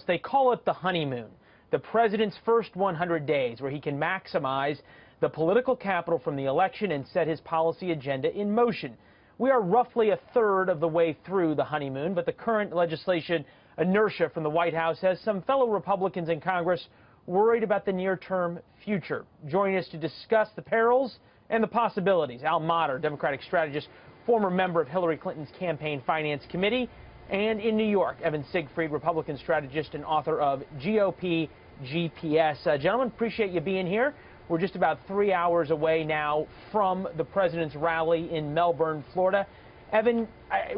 They call it the honeymoon, the president's first 100 days where he can maximize the political capital from the election and set his policy agenda in motion. We are roughly a third of the way through the honeymoon, but the current legislation inertia from the White House has some fellow Republicans in Congress worried about the near-term future. Joining us to discuss the perils and the possibilities, Al Motter, Democratic strategist, former member of Hillary Clinton's campaign finance committee, and in New York, Evan Siegfried, Republican strategist and author of GOP GPS. Gentlemen, appreciate you being here. We're just about 3 hours away now from the president's rally in Melbourne, Florida. Evan,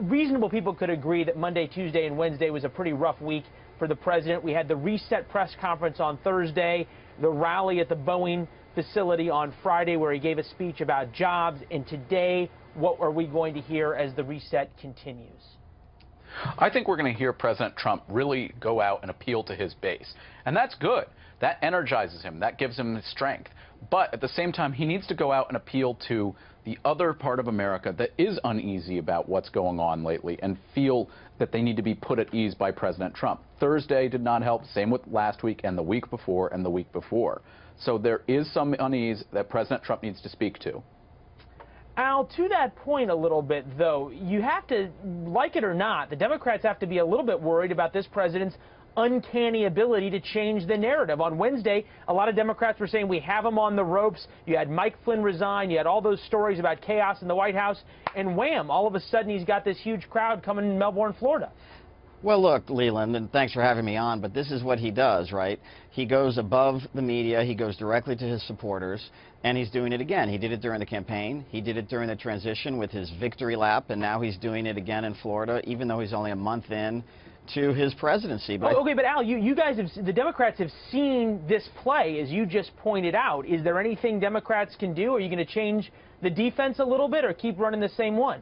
reasonable people could agree that Monday, Tuesday, and Wednesday was a pretty rough week for the president. We had the reset press conference on Thursday, the rally at the Boeing facility on Friday where he gave a speech about jobs, and today, what are we going to hear as the reset continues? I think we're going to hear President Trump really go out and appeal to his base. And that's good. That energizes him. That gives him strength. But at the same time, he needs to go out and appeal to the other part of America that is uneasy about what's going on lately and feel that they need to be put at ease by President Trump. Thursday did not help. Same with last week and the week before and the week before. So there is some unease that President Trump needs to speak to. Al, to that point a little bit, though, you have to, like it or not, the Democrats have to be a little bit worried about this president's uncanny ability to change the narrative. On Wednesday, a lot of Democrats were saying we have him on the ropes. You had Mike Flynn resign. You had all those stories about chaos in the White House. And wham, all of a sudden he's got this huge crowd coming in Melbourne, Florida. Well, look, Leland, and thanks for having me on, but this is what he does, right? He goes above the media, he goes directly to his supporters, and he's doing it again. He did it during the campaign, he did it during the transition with his victory lap, and now he's doing it again in Florida, even though he's only a month in to his presidency. But okay, but Al, you guys have, the Democrats have seen this play, as you just pointed out. Is there anything Democrats can do? Are you going to change the defense a little bit or keep running the same one?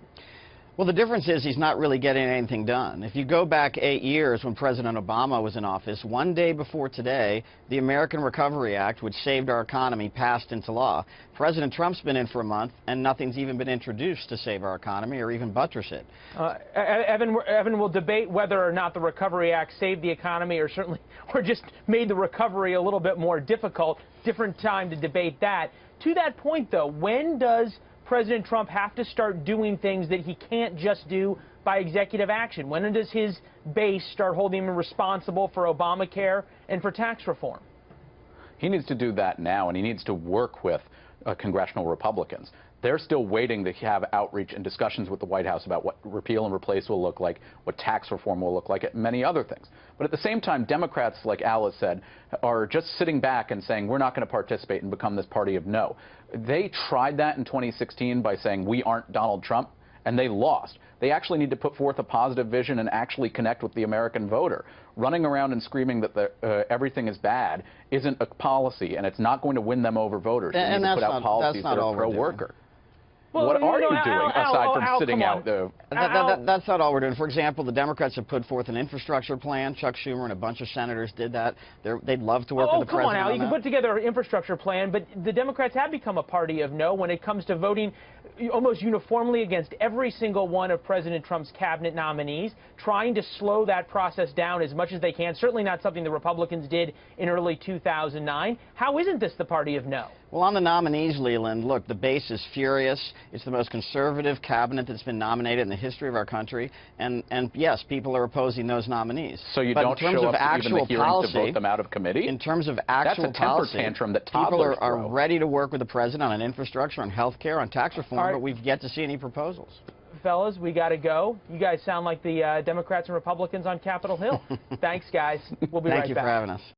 Well, the difference is he's not really getting anything done. If you go back 8 years when President Obama was in office, one day before today, the American Recovery Act, which saved our economy, passed into law. President Trump's been in for a month, and nothing's even been introduced to save our economy or even buttress it. Evan will debate whether or not the Recovery Act saved the economy or certainly or just made the recovery a little bit more difficult. Different time to debate that. To that point, though, when does President Trump have to start doing things that he can't just do by executive action? When does his base start holding him responsible for Obamacare and for tax reform? He needs to do that now, and he needs to work with congressional Republicans. They're still waiting to have outreach and discussions with the White House about what repeal and replace will look like, what tax reform will look like, and many other things. But at the same time, Democrats, like Al has said, are just sitting back and saying, we're not going to participate and become this party of no. They tried that in 2016 by saying, we aren't Donald Trump, and they lost. They actually need to put forth a positive vision and actually connect with the American voter. Running around and screaming that everything is bad isn't a policy, and it's not going to win them over voters. They need to put out policies that are pro-worker. Well, what are you doing aside from Al, sitting out there? That's not all we're doing. For example, the Democrats have put forth an infrastructure plan. Chuck Schumer and a bunch of senators did that. They'd love to work with the president. Oh, come on, Al. You can put together an infrastructure plan, but the Democrats have become a party of no when it comes to voting almost uniformly against every single one of President Trump's cabinet nominees, trying to slow that process down as much as they can. Certainly not something the Republicans did in early 2009. How isn't this the party of no? Well, on the nominees, Leland, look, the base is furious. It's the most conservative cabinet that's been nominated in the history of our country. And yes, people are opposing those nominees. So you don't show up to even the hearings to vote them out of committee? In terms of actual That's a temper tantrum that people toddlers are ready to work with the president on infrastructure, on health care, on tax reform, but we've yet to see any proposals. Fellas, we got to go. You guys sound like the Democrats and Republicans on Capitol Hill. Thanks, guys. We'll be right back. Thank you for having us.